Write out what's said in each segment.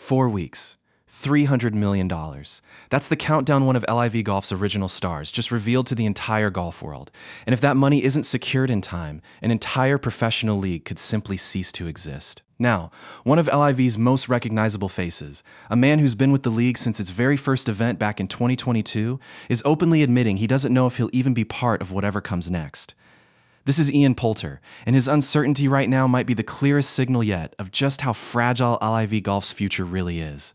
4 weeks. $300 million. That's the countdown one of LIV Golf's original stars just revealed to the entire golf world. And if that money isn't secured in time, an entire professional league could simply cease to exist. Now, one of LIV's most recognizable faces, a man who's been with the league since its very first event back in 2022, is openly admitting he doesn't know if he'll even be part of whatever comes next. This is Ian Poulter, and his uncertainty right now might be the clearest signal yet of just how fragile LIV Golf's future really is.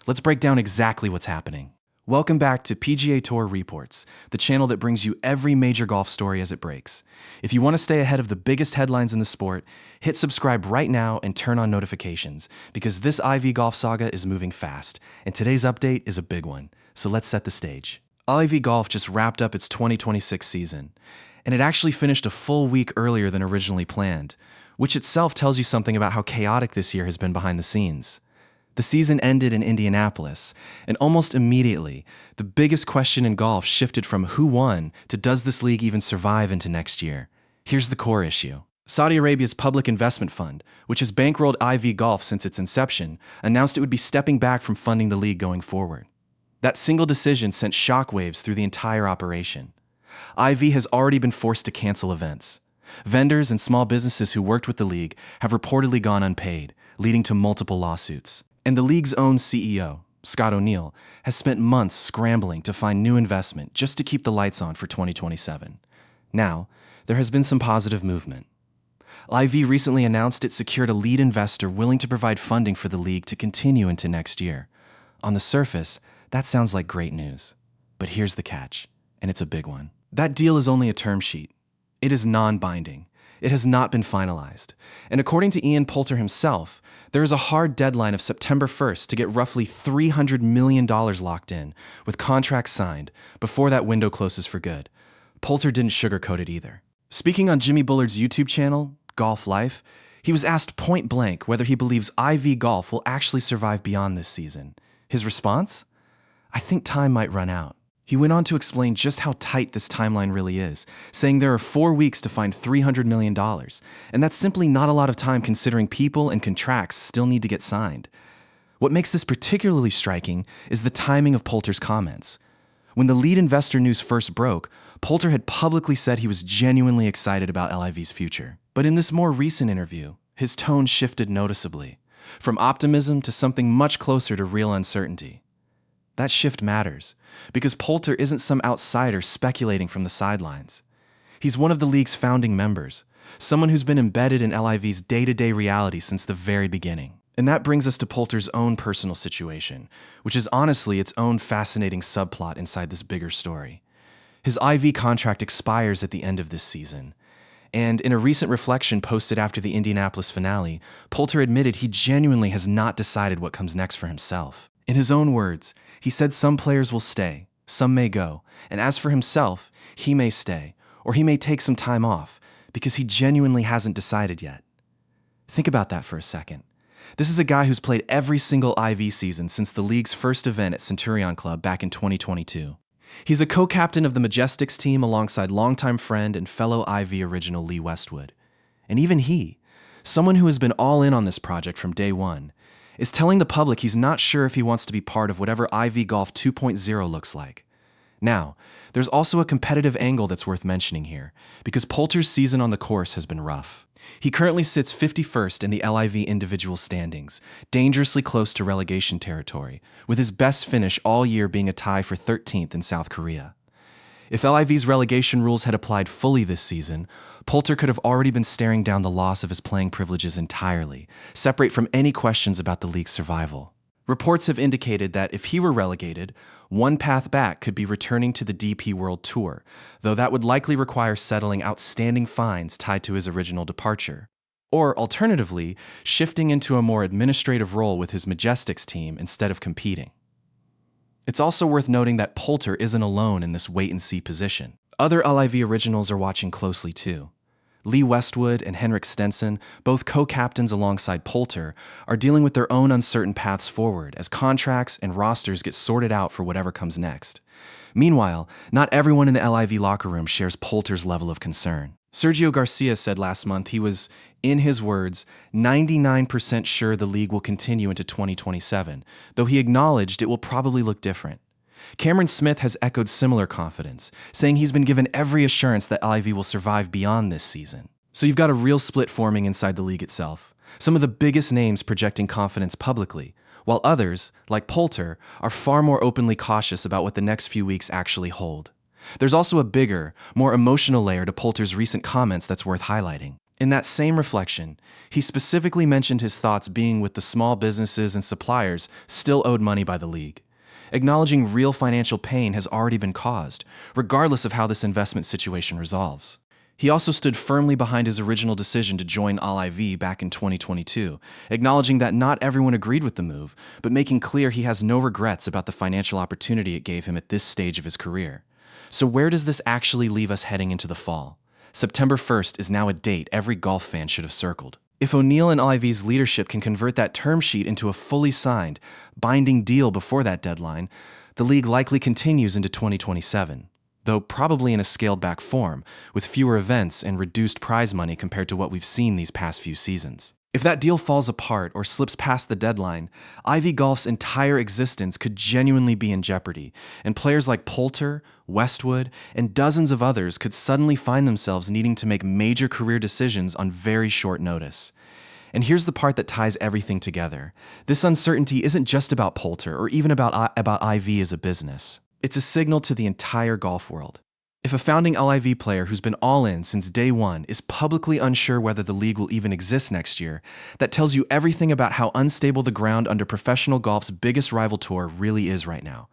Let's break down exactly what's happening. Welcome back to PGA Tour Reports, the channel that brings you every major golf story as it breaks. If you want to stay ahead of the biggest headlines in the sport, hit subscribe right now and turn on notifications, because this IV Golf saga is moving fast, and today's update is a big one. So let's set the stage. LIV Golf just wrapped up its 2026 season, and it actually finished a full week earlier than originally planned, which itself tells you something about how chaotic this year has been behind the scenes. The season ended in Indianapolis, and almost immediately, the biggest question in golf shifted from who won to does this league even survive into next year? Here's the core issue. Saudi Arabia's public investment fund, which has bankrolled IV Golf since its inception, announced it would be stepping back from funding the league going forward. That single decision sent shockwaves through the entire operation. IV has already been forced to cancel events. Vendors and small businesses who worked with the league have reportedly gone unpaid, leading to multiple lawsuits. And the league's own CEO, Scott O'Neill, has spent months scrambling to find new investment just to keep the lights on for 2027. Now, there has been some positive movement. LIV recently announced it secured a lead investor willing to provide funding for the league to continue into next year. On the surface, that sounds like great news. But here's the catch, and it's a big one. That deal is only a term sheet. It is non-binding. It has not been finalized. And according to Ian Poulter himself, there is a hard deadline of September 1st to get roughly $300 million locked in, with contracts signed, before that window closes for good. Poulter didn't sugarcoat it either. Speaking on Jimmy Bullard's YouTube channel, Golf Life, he was asked point blank whether he believes IV Golf will actually survive beyond this season. His response? I think time might run out. He went on to explain just how tight this timeline really is, saying there are 4 weeks to find $300 million, and that's simply not a lot of time considering people and contracts still need to get signed. What makes this particularly striking is the timing of Poulter's comments. When the lead investor news first broke, Poulter had publicly said he was genuinely excited about LIV's future. But in this more recent interview, his tone shifted noticeably, from optimism to something much closer to real uncertainty. That shift matters, because Poulter isn't some outsider speculating from the sidelines. He's one of the league's founding members, someone who's been embedded in LIV's day-to-day reality since the very beginning. And that brings us to Poulter's own personal situation, which is honestly its own fascinating subplot inside this bigger story. His IV contract expires at the end of this season, and in a recent reflection posted after the Indianapolis finale, Poulter admitted he genuinely has not decided what comes next for himself. In his own words, he said some players will stay, some may go, and as for himself, he may stay, or he may take some time off, because he genuinely hasn't decided yet. Think about that for a second. This is a guy who's played every single IV season since the league's first event at Centurion Club back in 2022. He's a co-captain of the Majestics team alongside longtime friend and fellow IV original Lee Westwood. And even he, someone who has been all in on this project from day one, is telling the public he's not sure if he wants to be part of whatever IV Golf 2.0 looks like. Now, there's also a competitive angle that's worth mentioning here, because Poulter's season on the course has been rough. He currently sits 51st in the LIV individual standings, dangerously close to relegation territory, with his best finish all year being a tie for 13th in South Korea. If LIV's relegation rules had applied fully this season, Poulter could have already been staring down the loss of his playing privileges entirely, separate from any questions about the league's survival. Reports have indicated that if he were relegated, one path back could be returning to the DP World Tour, though that would likely require settling outstanding fines tied to his original departure. Or, alternatively, shifting into a more administrative role with his Majestics team instead of competing. It's also worth noting that Poulter isn't alone in this wait-and-see position. Other LIV originals are watching closely too. Lee Westwood and Henrik Stenson, both co-captains alongside Poulter, are dealing with their own uncertain paths forward as contracts and rosters get sorted out for whatever comes next. Meanwhile, not everyone in the LIV locker room shares Poulter's level of concern. Sergio Garcia said last month he was, in his words, 99% sure the league will continue into 2027, though he acknowledged it will probably look different. Cameron Smith has echoed similar confidence, saying he's been given every assurance that LIV will survive beyond this season. So you've got a real split forming inside the league itself. Some of the biggest names projecting confidence publicly, while others, like Poulter, are far more openly cautious about what the next few weeks actually hold. There's also a bigger, more emotional layer to Poulter's recent comments that's worth highlighting. In that same reflection, he specifically mentioned his thoughts being with the small businesses and suppliers still owed money by the league, acknowledging real financial pain has already been caused, regardless of how this investment situation resolves. He also stood firmly behind his original decision to join LIV back in 2022, acknowledging that not everyone agreed with the move, but making clear he has no regrets about the financial opportunity it gave him at this stage of his career. So where does this actually leave us heading into the fall? September 1st is now a date every golf fan should have circled. If O'Neill and LIV's leadership can convert that term sheet into a fully signed, binding deal before that deadline, the league likely continues into 2027, though probably in a scaled-back form, with fewer events and reduced prize money compared to what we've seen these past few seasons. If that deal falls apart or slips past the deadline, LIV Golf's entire existence could genuinely be in jeopardy, and players like Poulter, Westwood, and dozens of others could suddenly find themselves needing to make major career decisions on very short notice. And here's the part that ties everything together. This uncertainty isn't just about Poulter or even about IV as a business. It's a signal to the entire golf world. If a founding LIV player who's been all in since day one is publicly unsure whether the league will even exist next year, that tells you everything about how unstable the ground under professional golf's biggest rival tour really is right now.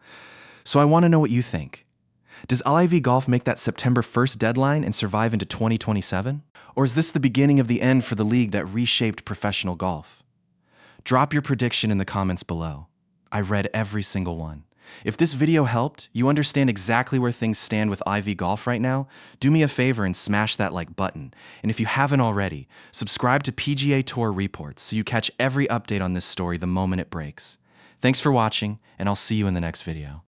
So I want to know what you think. Does LIV Golf make that September 1st deadline and survive into 2027? Or is this the beginning of the end for the league that reshaped professional golf? Drop your prediction in the comments below. I read every single one. If this video helped, you understand exactly where things stand with LIV Golf right now, do me a favor and smash that like button. And if you haven't already, subscribe to PGA Tour Reports so you catch every update on this story the moment it breaks. Thanks for watching, and I'll see you in the next video.